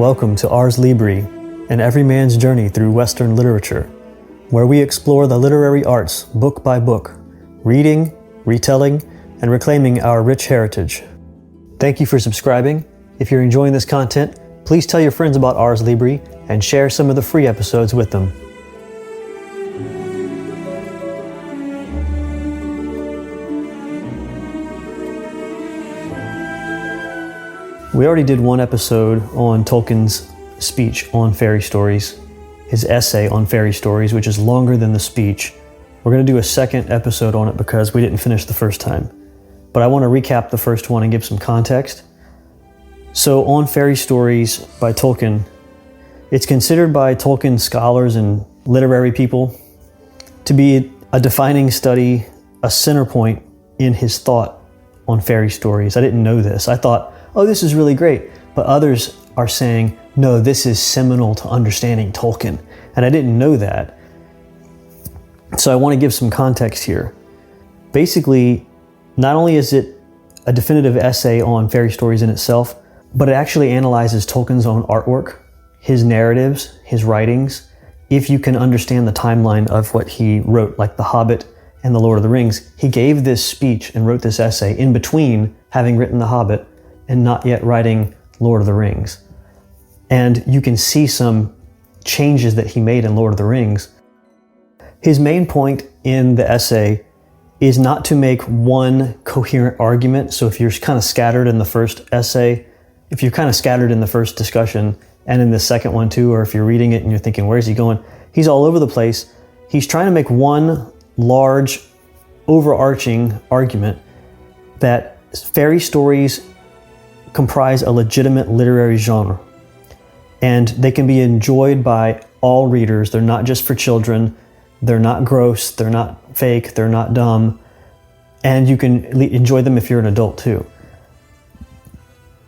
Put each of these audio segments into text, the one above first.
welcome to Ars Libri, an everyman's journey through Western literature, where we explore the literary arts book by book, reading, retelling, and reclaiming our rich heritage. Thank you for subscribing. If you're enjoying this content, please tell your friends about Ars Libri and share some of the free episodes with them. We already did one episode on Tolkien's speech on fairy stories, his essay on fairy stories, which is longer than the speech. We're going to do a second episode on it because we didn't finish the first time. But I want to recap the first one and give some context. So, On Fairy Stories by Tolkien, it's considered by Tolkien scholars and literary people to be a defining study, a center point in his thought on fairy stories. I didn't know this. I thought, oh, this is really great. But others are saying, no, this is seminal to understanding Tolkien. And I didn't know that. So I want to give some context here. Basically, not only is it a definitive essay on fairy stories in itself, but it actually analyzes Tolkien's own artwork, his narratives, his writings. If you can understand the timeline of what he wrote, like The Hobbit and The Lord of the Rings, he gave this speech and wrote this essay in between having written The Hobbit and not yet writing Lord of the Rings. And you can see some changes that he made in Lord of the Rings. His main point in the essay is not to make one coherent argument. So if you're kind of scattered in the first essay, if you're kind of scattered in the first discussion and in the second one too, or if you're reading it and you're thinking, where is he going? He's all over the place. He's trying to make one large, overarching argument that fairy stories comprise a legitimate literary genre, and they can be enjoyed by all readers. They're not just for children. They're not gross. They're not fake. They're not dumb. And you can enjoy them if you're an adult too.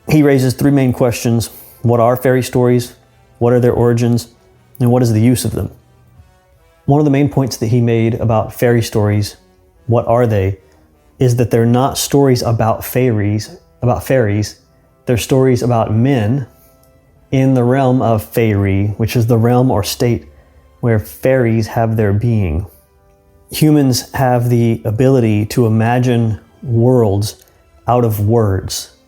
He raises three main questions. What are fairy stories? What are their origins? And what is the use of them? One of the main points that he made about fairy stories, what are they, is that they're not stories about fairies. They're stories about men in the realm of fairy, which is the realm or state where fairies have their being. Humans have the ability to imagine worlds out of words.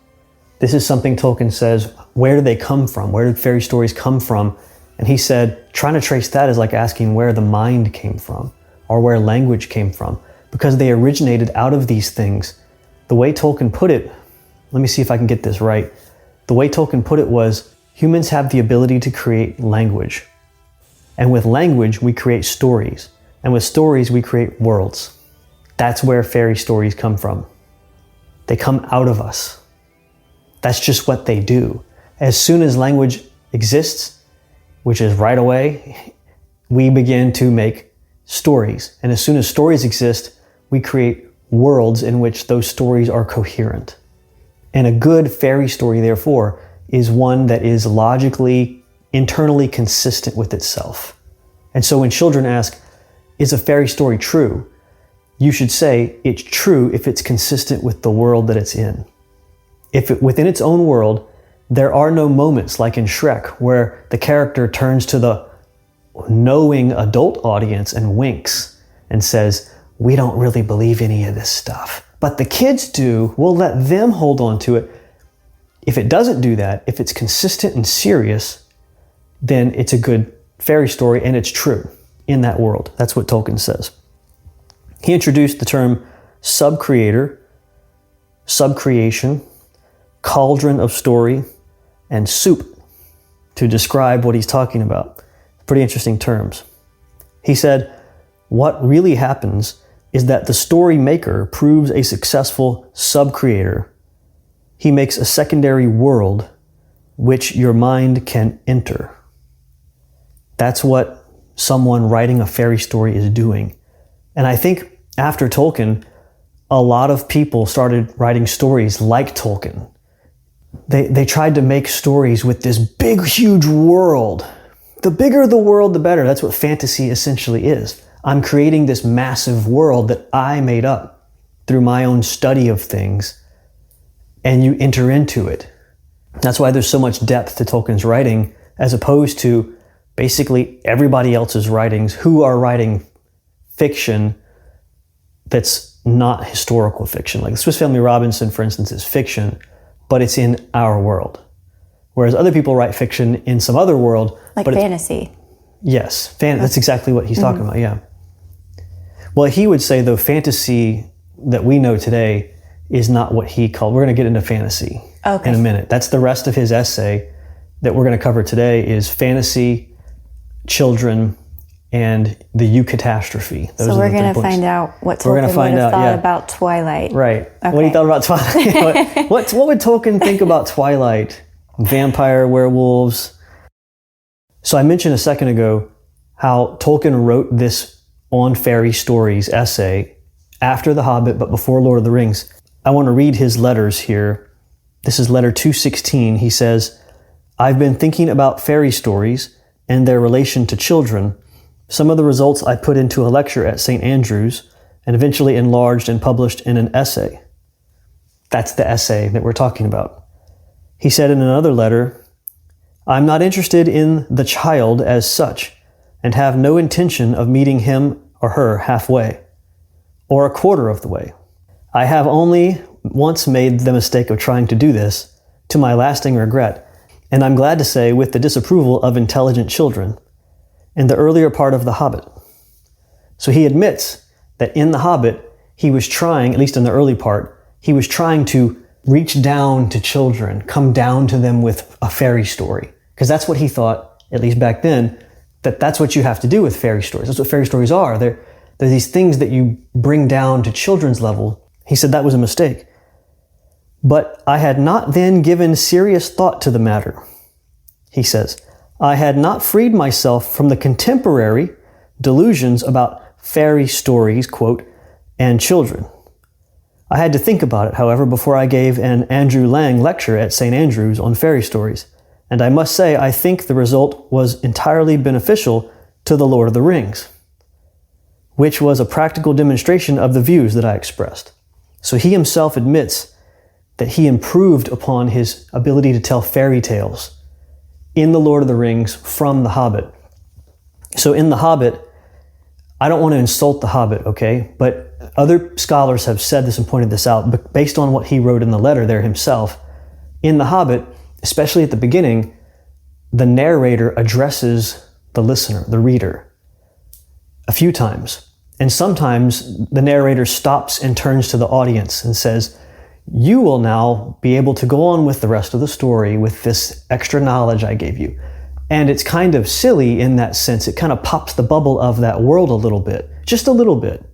This is something Tolkien says, where do they come from? Where did fairy stories come from? And he said, trying to trace that is like asking where the mind came from or where language came from, because they originated out of these things. The way Tolkien put it, let me see if I can get this right. The way Tolkien put it was, humans have the ability to create language. And with language, we create stories. And with stories, we create worlds. That's where fairy stories come from. They come out of us. That's just what they do. As soon as language exists, which is right away, we begin to make stories. And as soon as stories exist, we create worlds in which those stories are coherent. And a good fairy story, therefore, is one that is logically, internally consistent with itself. And so when children ask, is a fairy story true? You should say, it's true if it's consistent with the world that it's in. Within its own world, there are no moments like in Shrek where the character turns to the knowing adult audience and winks and says, we don't really believe any of this stuff. But the kids do. We'll let them hold on to it. If it doesn't do that, if it's consistent and serious, then it's a good fairy story and it's true in that world. That's what Tolkien says. He introduced the term subcreator, subcreation, cauldron of story, and soup to describe what he's talking about. Pretty interesting terms. He said, what really happens is that the story maker proves a successful subcreator. He makes a secondary world which your mind can enter. That's what someone writing a fairy story is doing. And I think after Tolkien, a lot of people started writing stories like Tolkien. They tried to make stories with this big, huge world. The bigger the world, the better. That's what fantasy essentially is. I'm creating this massive world that I made up through my own study of things, and you enter into it. That's why there's so much depth to Tolkien's writing, as opposed to basically everybody else's writings who are writing fiction that's not historical fiction. Like the Swiss Family Robinson, for instance, is fiction, but it's in our world. Whereas other people write fiction in some other world. Like fantasy. Yes, that's exactly what he's talking about, yeah. Well, he would say, though, fantasy that we know today is not what he called. We're going to get into fantasy in a minute. That's the rest of his essay that we're going to cover today is fantasy, children, and the eucatastrophe. So we're going to find out what Tolkien would have thought about Twilight. Right. Okay. What he thought about Twilight. what would Tolkien think about Twilight? Vampire, werewolves. So I mentioned a second ago how Tolkien wrote this On Fairy Stories essay after The Hobbit, but before Lord of the Rings. I want to read his letters here. This is letter 216. He says, I've been thinking about fairy stories and their relation to children. Some of the results I put into a lecture at St. Andrews and eventually enlarged and published in an essay. That's the essay that we're talking about. He said in another letter, I'm not interested in the child as such and have no intention of meeting him or her halfway or a quarter of the way. I have only once made the mistake of trying to do this, to my lasting regret, and I'm glad to say with the disapproval of intelligent children, in the earlier part of The Hobbit. So he admits that in The Hobbit, he was trying, at least in the early part, he was trying to reach down to children, come down to them with a fairy story. Because that's what he thought, at least back then, that's what you have to do with fairy stories. That's what fairy stories are. They're these things that you bring down to children's level. He said that was a mistake. But I had not then given serious thought to the matter. He says, I had not freed myself from the contemporary delusions about fairy stories, quote, and children. I had to think about it, however, before I gave an Andrew Lang lecture at St. Andrews on fairy stories. And I must say, I think the result was entirely beneficial to The Lord of the Rings, which was a practical demonstration of the views that I expressed. So he himself admits that he improved upon his ability to tell fairy tales in The Lord of the Rings from The Hobbit. So in The Hobbit, I don't want to insult The Hobbit, okay? But other scholars have said this and pointed this out, but based on what he wrote in the letter there himself, in The Hobbit, especially at the beginning, the narrator addresses the listener, the reader, a few times. And sometimes the narrator stops and turns to the audience and says, you will now be able to go on with the rest of the story with this extra knowledge I gave you. And it's kind of silly in that sense. It kind of pops the bubble of that world a little bit, just a little bit.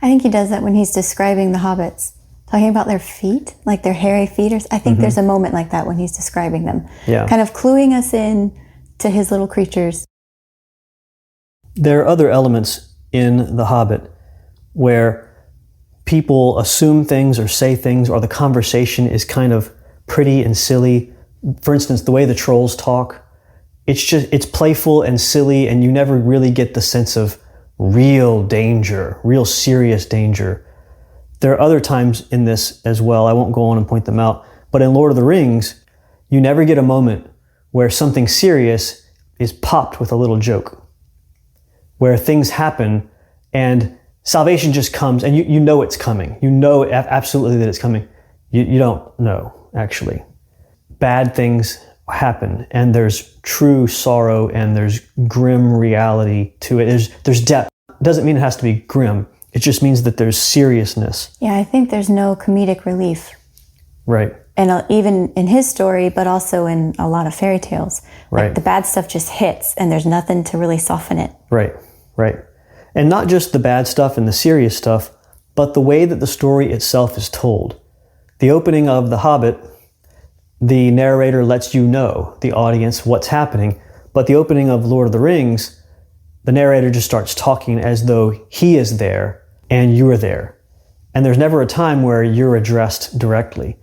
I think he does that when he's describing the hobbits, talking about their feet, like their hairy feet. I think there's a moment like that when he's describing them, kind of cluing us in to his little creatures. There are other elements in The Hobbit where people assume things or say things, or the conversation is kind of pretty and silly. For instance, the way the trolls talk, it's playful and silly, and you never really get the sense of real danger, real serious danger. There are other times in this as well. I won't go on and point them out. But in Lord of the Rings, you never get a moment where something serious is popped with a little joke, where things happen and salvation just comes, and you know it's coming. You know absolutely that it's coming. You don't know, actually. Bad things happen, and there's true sorrow, and there's grim reality to it. There's depth. It doesn't mean it has to be grim. It just means that there's seriousness. Yeah, I think there's no comedic relief. Right. And even in his story, but also in a lot of fairy tales. Like Right. the bad stuff just hits, and there's nothing to really soften it. Right, right. And not just the bad stuff and the serious stuff, but the way that the story itself is told. The opening of The Hobbit, the narrator lets you know, the audience, what's happening. But the opening of Lord of the Rings, the narrator just starts talking as though he is there and you are there. And there's never a time where you're addressed directly.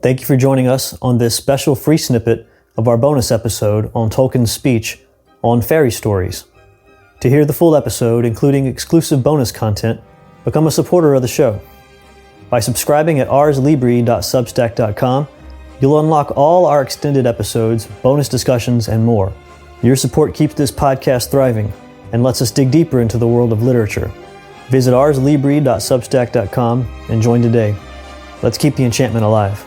Thank you for joining us on this special free snippet of our bonus episode on Tolkien's speech on fairy stories. To hear the full episode, including exclusive bonus content, become a supporter of the show. By subscribing at arslibri.substack.com, You'll unlock all our extended episodes, bonus discussions, and more. Your support keeps this podcast thriving and lets us dig deeper into the world of literature. Visit arslibri.substack.com and join today. Let's keep the enchantment alive.